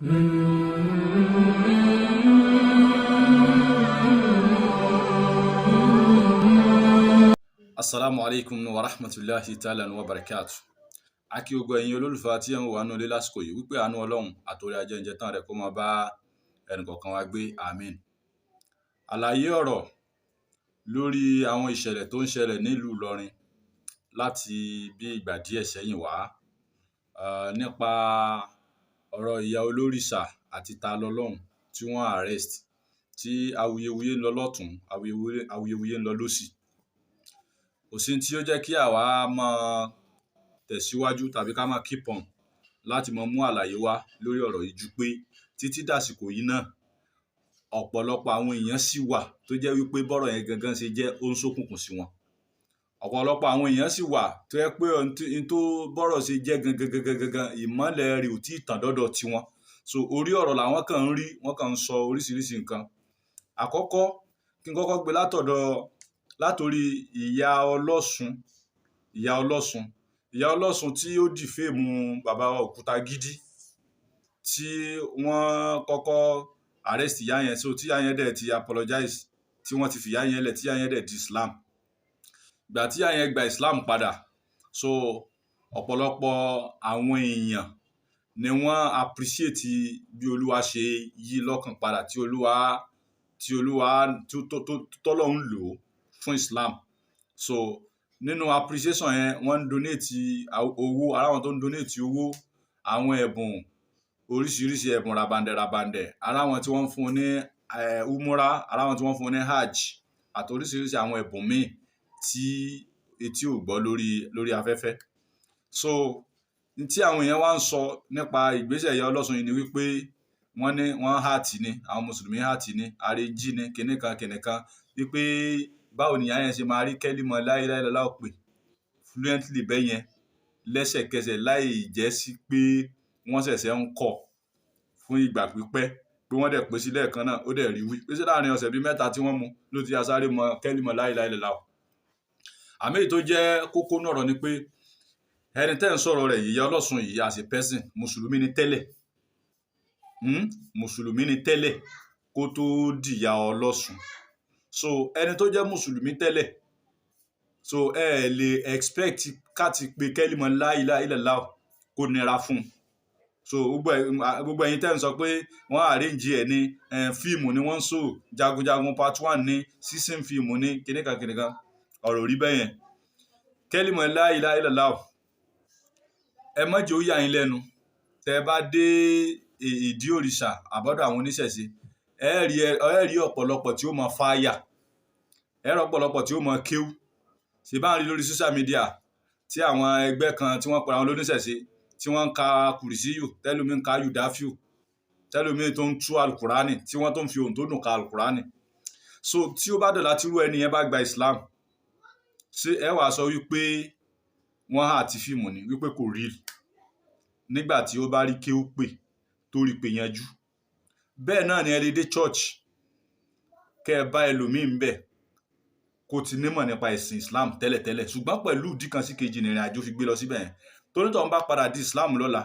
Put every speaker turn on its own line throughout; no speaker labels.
Assalamu alaikum wa rahmatullahi ta'ala wa barakatuh. A kí gbogbo ẹ̀yin olólùfẹ́ tí ẹ̀ ń wà nínú ilé lásìkò yìí wípé àánú Ọlọ́run àtòrí ajẹ́njẹ tán rẹ̀ kó máa bá ẹnìkọ̀ọ̀kan wa gbé àmín. Àlàyé ọ̀rọ̀ lórí àwọn ìṣẹ̀lẹ̀ tó ń ṣẹlẹ̀ nílùú Ìlọrin láti bí ìgbà díẹ̀ sẹ́yìn wá nípa ọ̀rọ̀ ìyá olórìṣà àti ta lọ́lọ́run tí wọ́n arrest tí awuyewuye ń lọ lọ́tún awuyewuye ń lọ lósì. Kò sí tí ó jẹ́ kí àwa máa tẹ̀síwájú tàbí ká máa keep on láti máa mú àlàyé wá lórí ọ̀rọ̀ yìí ju pé títí dàsìkò yìí náà ọ̀pọ̀lọpọ̀ àwọn èèyàn sì wà tó jẹ́ wípé bọ́rọ̀ yẹn gangan ṣe jẹ́ ó ń ṣókùnkùn sí wọn. Ọ̀pọ̀lọpọ̀ àwọn èèyàn sì wà tó jẹ́ pé n tó bọ́rọ̀ ṣe jẹ́ gangan ìmọ́lẹ̀ rẹ̀ ò tí ì tàn dọ́dọ̀ tiwọn. So orí ọ̀rọ̀ làwọn kàn ń rí, wọ́n kàn ń sọ oríṣiríṣi nǹkan. Àkọ́kọ́ kí n kọ́kọ́ gbé látòrí ìyá ọlọ́sùn tí ó dìféèmù bàbá Òkútagídí tí wọ́n kọ́kọ́ arrest ìyá yẹn, so tí ìyá yẹn dẹ̀ ti apologize tí wọ́n ti fi ìyá yẹn lẹ̀ tí ìyá yẹn dẹ̀ di Islam. Ìgbà tí ìyá yẹn gba Islam padà, so ọ̀pọ̀lọpọ̀ àwọn èèyàn ni wọ́n appreciate bí Olúwa ṣe yí lọ́kàn padà tí Olúwa tọ́lọ́run lò fún Islam. So nínú appreciation yẹn wọ́n ń donate owó, ara wọn tó ń donate owó, àwọn ẹ̀bùn oríṣiríṣi ẹ̀bùn rabandẹ̀, ara wọn tí wọ́n ń fún ní umura, ara wọn tí wọ́n ń fún ní hajj àti oríṣiríṣi àwọn ẹ̀bùn míì tí etí ò gbọ́ lórí afẹ́fẹ́. So tí àwọn èèyàn wá ń sọ nípa ìgbésẹ̀ ìyá ọlọ́sùn yìí ni wípé wọ́n hàtì ni, àwọn mùsùlùmí hàtì ni, àrèjì ni, kìnìkan wípé báwo ni ìyá yẹn ṣe máa rí kẹ́límọ̀ la ilaha illallah pè fluently bẹ́ẹ̀ yẹn lẹ́sẹ̀kẹsẹ̀ láì jẹ́ sí pé wọ́n ṣẹ̀ṣẹ̀ ń kọ́ fún ìgbà pípẹ́ pé wọ́n dẹ̀ pè sí lẹ́ẹ̀kan náà ó dẹ̀ rí wí pé sí láàrin ọ̀sẹ̀ bíi mẹ́ta tí wọ́n mú ló ti asáré mọ kẹ́límọ̀ la ilaha illallah. Àmì tó jẹ́ kókó náà rọ̀ ni pé ẹni tẹ́ ń sọ̀rọ̀ rẹ̀ ìyá ọlọ́sùn yìí as a person mùsùlùmí ni tẹ́lẹ̀ kó tó dìyà ọlọ́sùn. So ẹni tó jẹ́ mùsùlùmí tẹ́lẹ̀, so ẹ lè expect káti pé kẹ́límọ̀ la ilaha illallah kó nira fún un. So gbogbo ẹ̀yin tẹ́ ń sọ pé wọ́n arrange ẹ̀ ní fíìmù ni wọ́n ń sọ jagunjagun part 1 ní season fíìmù ní kìnìkan ọ̀rọ̀ rí bẹ́yẹn. Kẹ́límọ̀ la ilaha illallah ẹ má jẹ́ ó yà yín lẹ́nu tẹ́ bá dé ìdí òrìṣà àbọ́dọ̀ àwọn oníṣẹ̀ṣe ẹ rí ọ̀pọ̀lọpọ̀ tí ó mọ fáyà, ẹ rí ọ̀pọ̀lọpọ̀ tí ó mọ kéwú. Ṣé bá ń rí lórí social media tí àwọn ẹgbẹ́ kan tí wọ́n pera wọn lóníṣẹ̀ṣe tí wọ́n ń ka kùrìsíyù, tẹ́lómi ń ka yudafiu, tẹ́lómi tó ń tú alukurani tí wọ́n tó ń fi ohun tó dùn ka alukurani. So tí ó bá dọ̀la tí irú ẹni yẹn bá gba Islam, ṣé ẹ wàá sọ wípé wọ́n hà àti fíìmù ni wípé kò rí nígbà tí ó bá rí kéwú pè tó rí pè yanjú. Bẹ́ẹ̀ náà ni ẹ lè dé church kẹ́ ẹ bá ẹlòmíì ń bẹ̀ kó ti nímọ̀ nípa ẹ̀sìn Islam tẹ́lẹ̀tẹ́lẹ̀ ṣùgbọ́n pẹ̀lú ìdí kan sí kejì nìrìn àjò fi gbé lọ síbẹ̀ yẹn tó nítorí bá padà di Islam lọ́la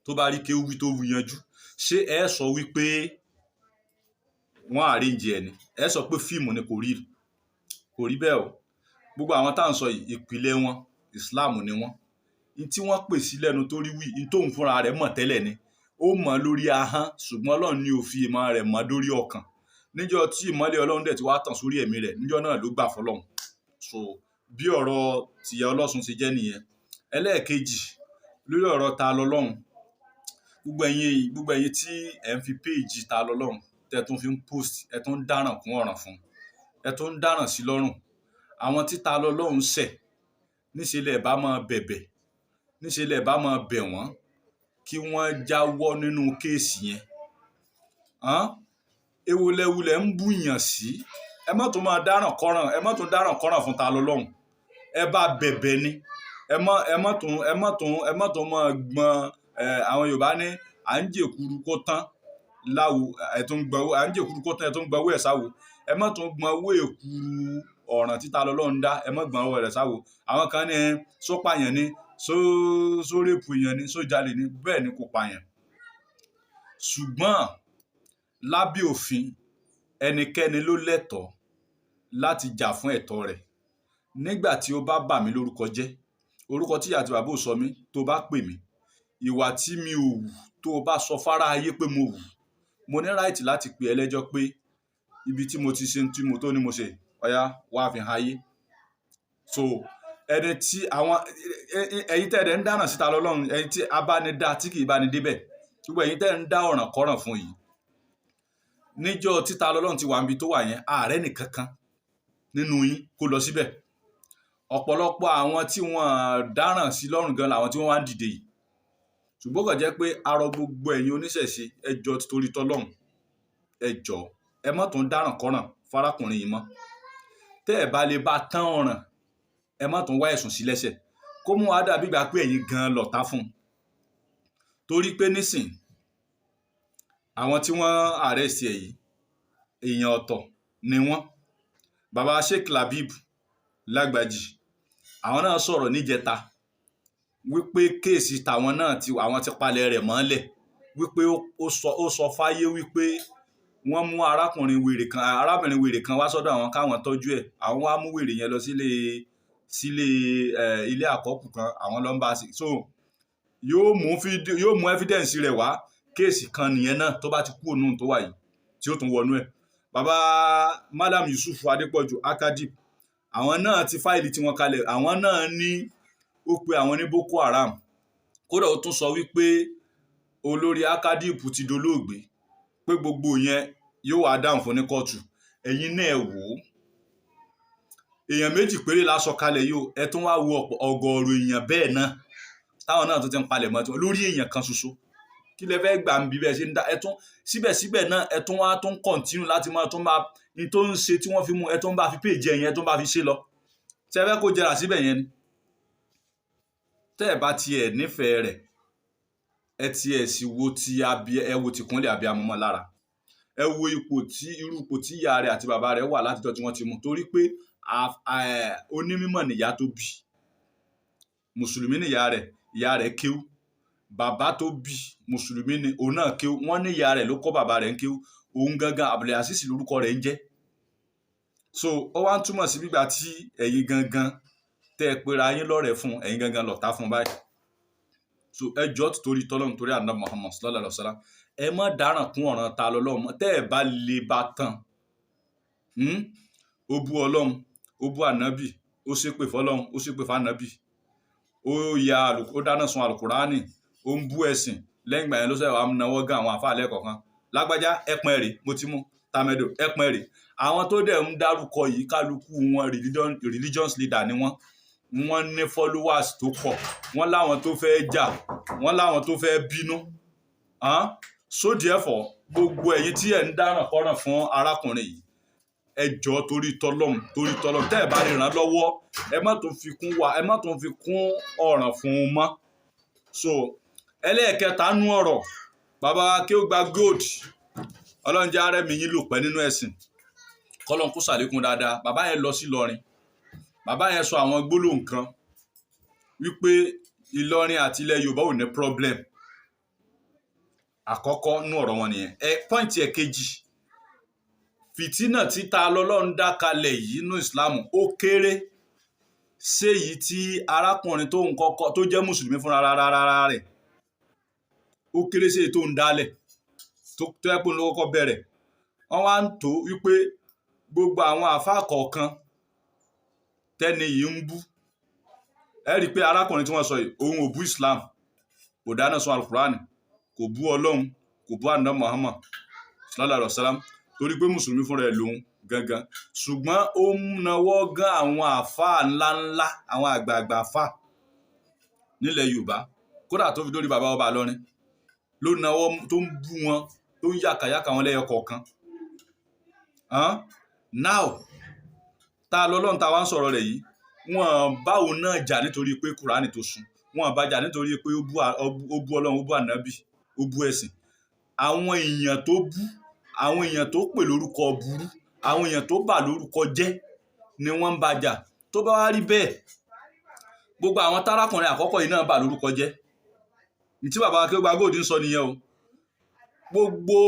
tó bá rí kéwú wí tó wí yanjú, ṣé ẹ sọ wípé wọ́n arrange ẹ̀ ni? Ẹ sọ pé fíìmù ni kò rí bẹ́ẹ̀ o. Gbogbo àwọn tá à ń sọ yìí ìpìlẹ̀ wọn Islam ni wọ́n. In tí wọ́n pè sí lẹ́nu tó rí wí in tóun fúnra rẹ̀ mọ̀ tẹ́lẹ̀ ni ó mọ̀ lórí ahọ́n ṣùgbọ́n Ọlọ́run ní ó fi ìmọ̀ rẹ̀ mọ̀ lórí ọkàn. Níjọ́ tí ìmọ́lẹ̀ Ọlọ́run dẹ̀ ti wá tàn sórí ẹ̀mí rẹ̀ níjọ́ náà ló gbà fọ́lọ́run. So bí ọ̀rọ̀ tìyá ọlọ́sùn ṣe jẹ́ nìyẹn. Ẹlẹ́ẹ̀kejì lórí ọ̀rọ̀ ta lọ́lọ́run, gbogbo ẹ̀yin tí ẹ̀ ń fi péèjì ta lọ́lọ́run tẹ́ tún fi ń post ẹ̀ tún ń dáràn kún ọ̀ràn fún ẹ̀ tún ń dáràn sí lọ́rùn. Àwọn tí ta lọ́lọ́run ṣẹ̀ níṣẹ́ lẹ̀ bá máa bẹ̀bẹ̀, níṣẹ́ lẹ̀ bá máa bẹ̀ wọ́n kí wọ́n jáwọ́ nínú kéèsì yẹn. Ewúlẹ̀ ń búyàn sí, ẹ má tún máa dáràn kọ́ràn fún ta lọ́lọ́run. Ẹ bá bẹ̀bẹ̀ ni, ẹ má tún máa gbọ́n àwọn Yorùbá ní à ń jèkuru kó tán láwo ẹ̀tún gbọ́wó, à ń jèkuru kó tán ẹ̀tún gbọ́wó ẹ̀ sáwo. Ẹ má tún gbọ́n owó èkuru ọ̀ràn títa lọ́lọ́run dá, ẹ má gbọ́n owó rẹ̀ sáwo. Àwọn kan ní sópàyàn ni sórèpù yẹn ni sójalè ni, bẹ́ẹ̀ ni kò pààyàn. ṣùgbọ́n lábẹ́ òfin ẹnikẹ́ni ló lẹ́tọ̀ọ́ láti jà fún ẹ̀tọ́ rẹ̀. Nígbà tí ó bá bà mí lórúkọ jẹ́, orúkọ tí ìyá àti bàbá ò sọ mí, tó bá pè mí, ìwà tí mi ò wù tó bá sọ fárá ayé pé mo wù, mo ní right láti pè ẹ́ lẹ́jọ́ pé ibi tí mo ti ṣe tí mo tó ní mo ṣe ọ̀yá wá fi hàn ayé. So ẹni tí àwọn ẹ̀yin tẹ́ẹ̀dẹ̀ ń dáná síta lọ́lọ́run, ẹ̀yin tí abánidá tí kì í bá ní débẹ̀, gbogbo ẹ̀yin tẹ́ẹ̀ ń dá ọ̀ràn kọ́ràn fún yìí, níjọ́ títa lọ́lọ́run ti wà níbi tó wà yẹn, ààrẹ nìkankan nínú yín kó lọ síbẹ̀. Ọ̀pọ̀lọpọ̀ àwọn tí wọ́n dáràn sí lọ́rùn gan làwọn tí wọ́n wá ń dìde yìí. Ṣùgbọ́n kò jẹ́ pé arọ gbogbo ẹ̀yin oníṣẹ̀ṣe ẹjọ́ torí tọ́lọ́run, ẹjọ́ ẹ má tún dáràn kọ́ràn fárákùnrin yìí mọ́. Tẹ́ ẹ̀ bá lè bá tán ọ̀ràn, ẹ má tún wá ẹ̀sùn sí lẹ́sẹ̀ kó mú wa dàbí ìgbà pé ẹ̀yin gan lọ̀tá fún un. Torí pé nísìn àwọn tí wọ́n arrest ẹ̀ yìí èèyàn ọ̀tọ̀ ni wọ́n. Bàbá Sheikh Labib Lágbàjì àwọn náà sọ̀rọ̀ níjẹta wípé kéèsì tàwọn náà àwọn ti palẹ̀ rẹ̀ mọ́lẹ̀, wípé ó sọ fáyé wípé wọ́n mú arábìnrin wèrè kan wá sọ́dọ̀ àwọn káwọn tọ́jú ẹ̀, àwọn wá mú wèrè yẹn lọ sílé ilé àkọ́kù kan, àwọn ló ń bá sí. So yóò mú evidence rẹ̀ wá, kéèsì kan nìyẹn náà tó bá ti kú òun tó wà yìí tí ó tún wọnú ẹ̀. Bàbá Madam Yusuf Adépọ̀jù Akadip àwọn náà ti fáìlì tí wọ́n kalẹ̀, àwọn náà ní ó pe àwọn ní Boko Haram. Kódà ó tún sọ wípé olórí Akadip ti dolóògbé, pé gbogbo yẹn yóò wá dáhùn fún ní kóòtù. Ẹ̀yin náà wò ó, èèyàn méjì péré la sọ kalẹ̀ yìí, ẹ tún wá wo ọgọ́rùn èèyàn bẹ́ẹ̀ náà táwọn náà tó ti ń palẹ̀ mọ́ lórí èèyàn kan ṣoṣo. Kí lẹ fẹ́ gbà ń bí bẹ́ẹ̀ ṣe ń dá ẹtún síbẹ̀síbẹ̀ náà ẹtún wá tún kọ̀ntínú láti máa tún bá ní tó ń ṣe tí wọ́n fi mú ẹtún bá fi péjì ẹ̀yìn ẹtún bá fi ṣe lọ. Ṣé ẹ fẹ́ kó jẹrà síbẹ̀ yẹn ni? Tẹ́ ẹ bá tiẹ̀ nífẹ̀ẹ́ rẹ̀, ẹ tiẹ̀ sì wo ẹ wo ti kúnlẹ̀ abiyamọ mọ́ lára. Ẹ wo irú ipò tí ìyá rẹ̀ àti bàbá rẹ̀ wà látijọ́ tí wọ́n ti mú, torí pé onímọ̀ nìyá tó bí, mùsùlùmí nìyá rẹ̀ kéwú, bàbá tó bí mùsùlùmí ni òun náà kéwú, wọ́n ní ìyá rẹ̀ ló kọ́ bàbá rẹ̀ ń kéwú, òun gangan Abdulaziz lórúkọ rẹ̀ ń jẹ́. So ó wá ń túmọ̀ sí gbígbà tí ẹ̀yin gangan tẹ́ ẹ pera yín lọ́rẹ̀ẹ́ fún, ẹ̀yin gangan lọ̀tá fún báyìí. So ẹ jọ́ torí tọ́lọ́run torí ànábì Muhammad sallallahu alaihi wasallam, ẹ má dáràn kún ọ̀ràn ta lọ́lọ́run mọ́. Tẹ́ ẹ bá lè bá tán, ó bú Ọlọ́run, ó bú ànábì, ó ṣépè fọ́lọ́run, ó ṣépè fánábì, ó dáná sun àlùkùránì, ó ń bú ẹ̀sìn. Lẹ́yìn ìgbà yẹn ló sẹ́wàá náwó gan àwọn àfáà lẹ́ẹ̀kọ̀ọ̀kan, lágbájá ẹpọn èrè mo ti mú, tàmẹ̀dò ẹpọn èrè. Àwọn tó dẹ̀ ń dárúkọ yìí kálukú wọn religious leader ni wọ́n ní followers tó pọ̀, wọ́n láwọn tó fẹ́ jà, wọ́n láwọn tó fẹ́ bínú. So therefore gbogbo ẹ̀yin tí ẹ̀ ń dáràn kọ́ràn fún arákùnrin yìí, ẹ jọ̀ọ́ torí tọ́lọ́run tẹ́ ẹ bá lè ràn lọ́wọ́, ẹ má tún fi kún ọ̀ràn fún un mọ́. So ẹlẹ́ẹ̀kẹta nú ọ̀rọ̀, bàbá kí ó gba gold, Ọlọ́run jẹ́ arẹ́mi yín lò pẹ́ nínú ẹ̀sìn, kọ́lọ́n kó ṣàlékún dáadáa. Bàbá yẹn lọ sí Ìlọrin, bàbá yẹn sọ àwọn gbólóhùn kan wípé Ìlọrin àti ilẹ̀ Yorùbá ò ní problem. Àkọ́kọ́ nú ọ̀rọ̀ wọn nìyẹn. Pọ́ìntì ẹ̀kejì, fìtínà títa lọ́lọ́run dá kalẹ̀ yìí nínú Islam ó kéré séyìí tí arákùnrin tó jẹ́ mùsùlùmí fúnra rárá rẹ̀, ó kéré séyìí tó ń dálẹ̀ tó yẹ pé ló kọ́kọ́ bẹ̀rẹ̀. Wọ́n wá ń tó wípé gbogbo àwọn àfáà kọ̀ọ̀kan tẹ́ni yìí ń bú, ẹ rí i pé arákùnrin tí wọ́n sọ yìí òun ò bú Islam, kò dáná sun alukurani, kò bú Ọlọ́run, kò bú ànábì Muhammad sallallahu alaihi wasallam, torí pé mùsùlùmí fúnra ẹ̀ lòun gangan. Ṣùgbọ́n ó ń nawọ́ gan àwọn àfáà ńláńlá, àwọn àgbààgbà àfáà nílẹ̀ Yorùbá, kódà tó fi dórí bàbá ọba Ìlọrin, ló nawọ́ tó ń bú wọn, tó ń yàkàyàkà wọn lẹ́yọ kọ̀ọ̀kan. Now ta lọ́lọ́run ta wá ń sọ̀rọ̀ rẹ̀ yìí, wọ́n báwo náà jà nítorí pé Kùránì tó sùn, wọ́n bá jà nítorí pé ó bú Ọlọ́run, ó bú ànábì, ó bú ẹ̀sìn. Àwọn èèyàn tó bú, àwọn èèyàn tó pè lórúkọ burú, àwọn èèyàn tó bà lórúkọ jẹ́ ni wọ́n ń bá jà. Tó bá wá rí bẹ́ẹ̀, gbogbo àwọn tárákùnrin àkọ́kọ́ yìí náà bà lórúkọ jẹ́. Ní tí bàbá Akéwàgbà Gold ń sọ nìyẹn o. gbogbo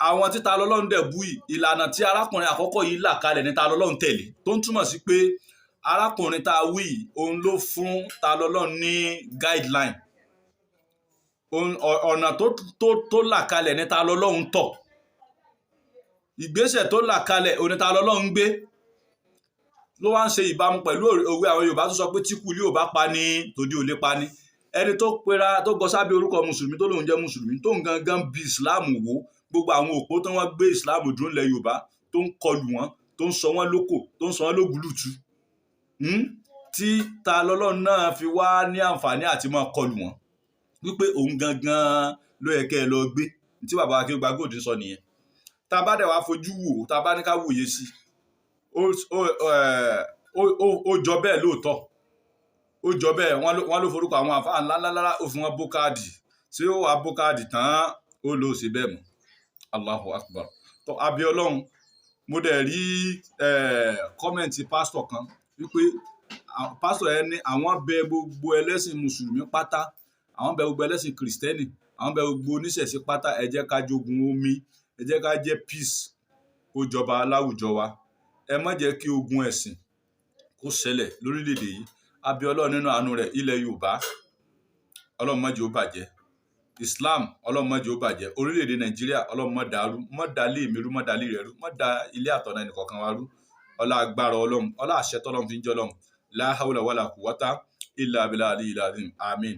àwọn tí ta lọ́lọ́run dẹ̀ bú yìí ìlànà tí arákùnrin àkọ́kọ́ yìí là kalẹ̀ ní ta lọ́lọ́run tẹ̀lé tó ń túmọ̀ sí pé arákùnrin tá a wí òun ló fún ta lọ́lọ́run ní guideline ọ̀nà tó là kalẹ̀ ní ta lọ́lọ́run tọ̀ ìgbésẹ̀ tó là kalẹ̀ òní ta lọ́lọ́run gbé ló wá ń ṣe ìbámu pẹ̀lú òwe àwọn Yorùbá tó sọ pé tí kú ilé ò bá pa ní tòde ò lè pa ní ẹni tó pera tó gọ sábẹ́ orúkọ mùsùlùmí tó lóun jẹ́ mùsùlùmí tó ń gangan bí Islam wò gbogbo àwọn òpó tó wọ́n gbé Islam dúró lẹ̀ Yorùbá tó ń kọlù wọn tó ń sọ wọ́n lóko tó ń sọ wọ́n lógùlùtù tí ta lọ́lọ́run náà fi wá ní àǹfààní àti máa kọlù wọn wípé òun gangan ló yẹ kẹ́ ẹ lọ gbé tí bàbá Akíngbà Gold sọ nìyẹn tá a bá dẹ̀ wá fojú wò tá a bá ní ká wòye sí ó jọ bẹ́ẹ̀ lóòótọ́ ó jọ bẹ́ẹ̀ wọ́n ló forúkọ àwọn àfáà ńláńlá ó fún wọn bókáàdì tí ó wà bókáàdì tán ó lò ó sí bẹ́ẹ̀ mọ́ Allahu Akbar tó abẹ́ Ọlọ́run mo dẹ̀ rí kọ́mẹ̀ntì pásítọ̀ kan wípé pásítọ̀ yẹn ní àwọn bẹ gbogbo ẹlẹ́sìn mùsùlùmí pátá àwọn bẹ gbogbo ẹlẹ́sìn kìrìsìtẹ́nì àwọn bẹ gbogbo oníṣẹ̀ṣe pátá ẹ jẹ́ ká jogun omi ẹ jẹ́ ká jẹ́ peace kó jọba láwùjọ wa ẹ má jẹ́ kí ogun ẹ̀sìn kó ṣẹlẹ̀ lórílẹ̀‐èdè yìí abẹ́ Ọlọ́run nínú àánú rẹ̀ ilẹ̀ Yorùbá Ọlọ́run má jẹ́ ó bàjẹ́ Islam Ọlọ́run má jẹ́ ó bàjẹ́ orílẹ̀‐èdè Nàìjíríà Ọlọ́run má dàrú má dà lé mi rú má dà lé rẹ̀ rú má dà ilé àtọ̀nà ẹnìkọ̀ọ̀kan wa rú ọlá agbára Ọlọ́run ọlá àṣẹ tọ́lọ́run fi ń jẹ́ Ọlọ́run la hawla wala quwwata illa billahi al-aliyyil azim àmín.